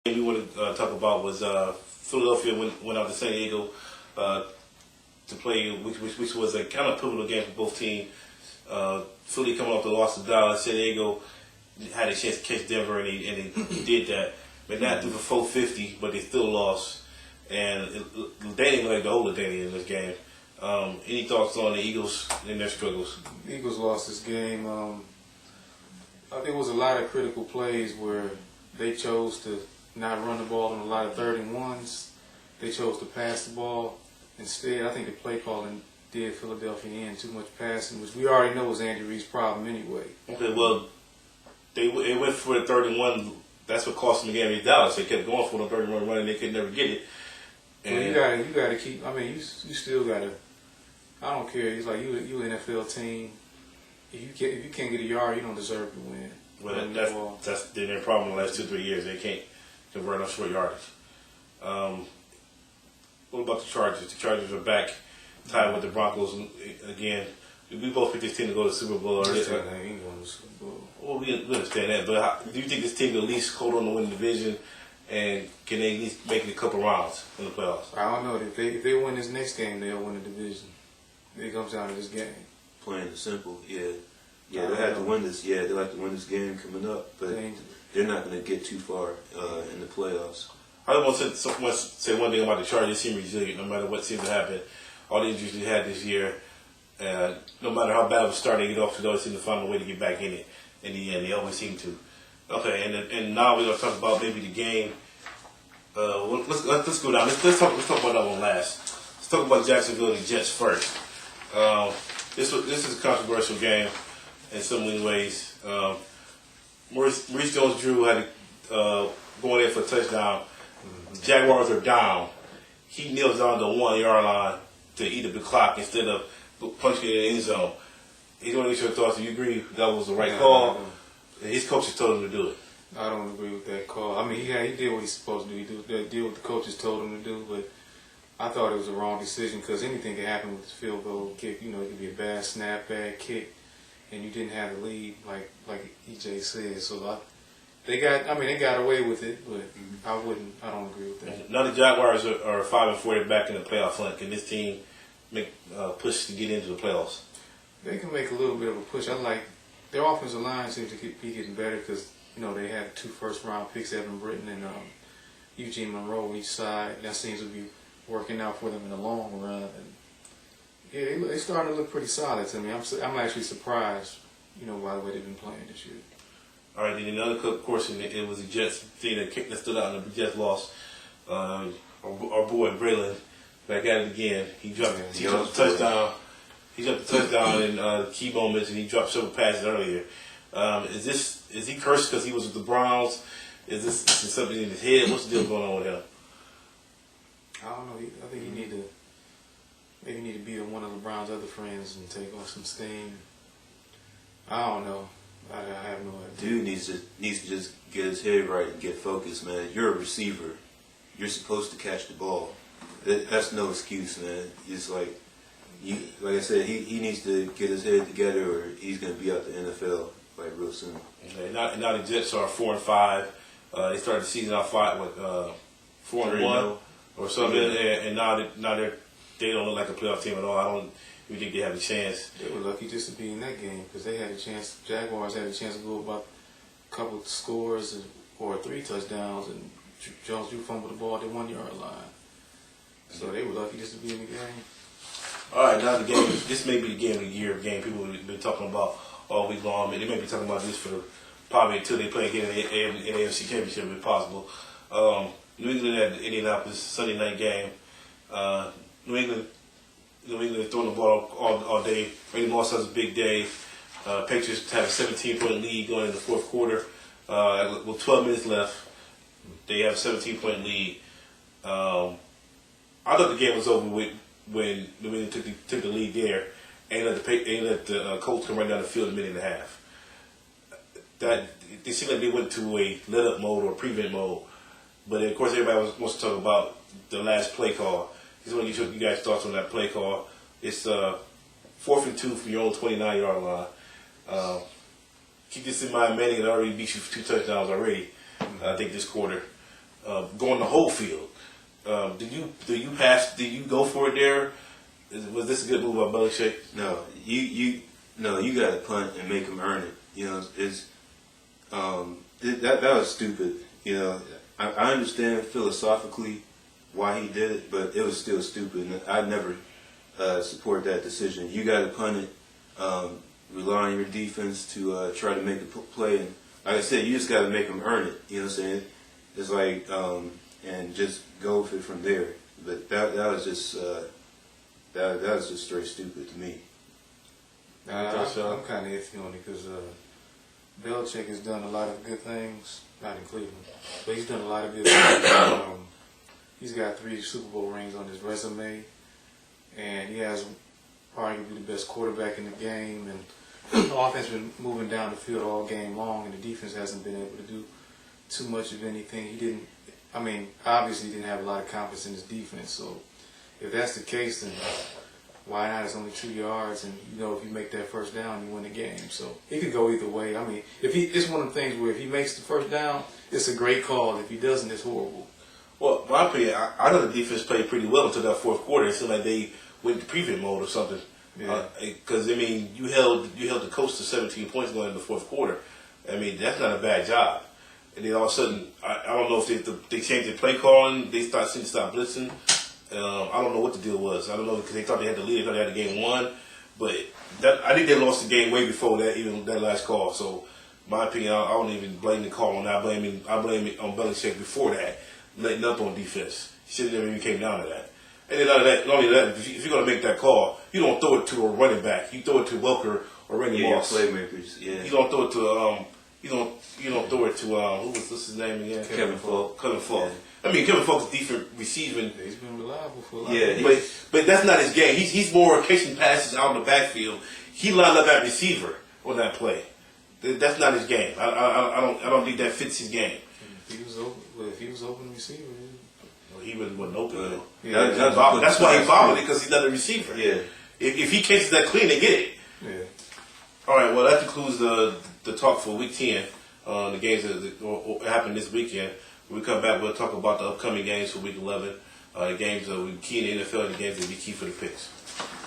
We want to talk about was Philadelphia went out to San Diego to play, which was a kind of pivotal game for both teams. Philly coming off the loss to Dallas. San Diego had a chance to catch Denver, and they did that. But not through for 450, but they still lost. And Danny looked like the older Danny in this game. Any thoughts on the Eagles and their struggles? The Eagles lost this game. There was a lot of critical plays where they chose to not run the ball on a lot of 3rd-and-1s. They chose to pass the ball. Instead, I think the play calling did Philadelphia in too much passing, which we already know was Andy Reid's problem anyway. Okay, well, they went for the 3rd-and-1. That's what cost them the game against Dallas. They kept going for the 3rd-and-1 run, and they could never get it. And so you gotta keep. I mean, you still gotta. I don't care. It's like you an NFL team. If you can't get a yard, you don't deserve to win. Well, that's been their problem in the last 2-3 years. They can't convert on short yardage. What about the Chargers? The Chargers are back, tied with the Broncos again. We both picked this team to go to the Super Bowl. They ain't going to the Super Bowl. Well, we understand that, but do you think this team can at least hold on to win the division, and can they at least make it a couple rounds in the playoffs? I don't know. If they win this next game, they'll win the division. It comes down to this game. Plain and simple, yeah. They have to win this. Yeah, they like to win this game coming up, but they're not going to get too far in the playoffs. I just want to say one thing about the Chargers. They seem resilient no matter what seems to happen. All the injuries they had this year, no matter how bad of a start they get off to, they always seem to find a way to get back in it. In the end, they always seem to. Okay, and now we're going to talk about maybe the game. Let's go down. Let's talk about that one last. Let's talk about Jacksonville and the Jets first. This is a controversial game in so many ways. Maurice Jones-Drew had going in for a touchdown. The Jaguars are down. He kneels down the 1-yard line to eat up the clock instead of punching it in the end zone. He's going to get your thoughts. Do you agree that was the right call? His coaches told him to do it. I don't agree with that call. I mean, he did what he's supposed to do. He did what the coaches told him to do, but I thought it was the wrong decision because anything can happen with this field goal kick. You know, it could be a bad snap, bad kick, and you didn't have the lead, like EJ said. So they got away with it, but I don't agree with that. Now the Jaguars are 5-4 back in the playoff hunt. Can this team make push to get into the playoffs? They can make a little bit of a push. I like their offensive line seems to be getting better because they have 2 first-round picks, Evan Britton and Eugene Monroe each side. That seems to be working out for them in the long run. And yeah, they starting to look pretty solid to me. I'm actually surprised, by the way they've been playing this year. All right, then another course, it was the Jets thing that stood out, and the Jets lost. Our boy Braylon back at it again. He dropped the touchdown. He dropped the touchdown in key moments, and he dropped several passes earlier. Is he cursed because he was with the Browns? Is this something in his head? What's the deal going on with him? I don't know. I think he need to beat one of LeBron's other friends and take off some steam. I don't know. I have no idea. Dude needs to just get his head right and get focused, man. You're a receiver. You're supposed to catch the ball. That's no excuse, man. It's like I said, he needs to get his head together, or he's going to be out the NFL real soon. Okay, now the Jets are 4-5. They started the season off 4-1 or something, and now they don't look like a playoff team at all. I don't even think they have a chance. They were lucky just to be in that game because they had a chance. Jaguars had a chance to go about a couple of scores or 3 touchdowns, and Jones-Drew fumbled the ball at the 1-yard line. So they were lucky just to be in the game. All right, now the game. This may be the game of the year. Game people have been talking about all week long. They may be talking about this for probably until they play again in the AFC Championship, if possible. New England at Indianapolis Sunday night game. New England is throwing the ball all day. Randy Moss has a big day. Patriots have a 17-point lead going into the fourth quarter. With 12 minutes left, they have a 17-point lead. I thought the game was over with when New England took the lead there and let the Colts come right down the field in a minute and a half. They seemed like they went to a let-up mode or prevent mode. But of course, everybody wants to talk about the last play call. I just want to get you guys' thoughts on that play call. It's 4th and 2 from your own 29-yard line. Keep this in mind, Manning had already beat you for 2 touchdowns already, I think, this quarter. going the whole field. Do you pass? Do you go for it there? Was this a good move by Belichick? No, you got to punt and make them earn it. You know, that was stupid. You know, I understand philosophically why he did it, but it was still stupid. And I never support that decision. You got to punt it, rely on your defense to try to make a play. And like I said, you just got to make them earn it. You know what I'm saying? It's like, and just go with it from there. But that was just that was just straight stupid to me. I'm kind of iffy on it because Belichick has done a lot of good things, not in Cleveland, but he's done a lot of good things. He's got 3 Super Bowl rings on his resume, and he has arguably the best quarterback in the game, and the offense has been moving down the field all game long, and the defense hasn't been able to do too much of anything. Obviously he didn't have a lot of confidence in his defense, so if that's the case, then why not? It's only 2 yards, and if you make that first down, you win the game. So it could go either way. It's one of the things where if he makes the first down, it's a great call. If he doesn't, it's horrible. Well, my opinion, I know the defense played pretty well until that fourth quarter. It seemed like they went into prevent mode or something. Yeah. Because you held the coach to 17 points going into the fourth quarter. That's not a bad job. And then all of a sudden, I don't know if they changed their play calling. They stop blitzing. I don't know what the deal was. I don't know because they thought they had the lead. They thought they had the game won. But I think they lost the game way before that, even that last call. So, my opinion, I don't even blame the call on that. I blame it on Belichick before that, letting up on defense. He should have never even came down to that. And then not only that, if you're going to make that call, you don't throw it to a running back. You throw it to Welker or Randy Moss. Playmakers. Yeah. You don't throw it to you don't throw it to what's his name again? Kevin Falk. Kevin Falk. Yeah. Kevin Falk's decent receiving. He's been reliable for a lot. Yeah, But that's not his game. He's more catching passes out in the backfield. He lined up at receiver on that play. That's not his game. I don't think that fits his game. If he was open receiver, He wasn't open though. Yeah, That's why he bobbled it because he's not a receiver. Yeah. If he catches that clean, they get it. yeah. All right. Well, that concludes the talk for Week 10. The games that happened this weekend. When we come back, we'll talk about the upcoming games for Week 11. The games that we key in the NFL and the games that we key for the picks.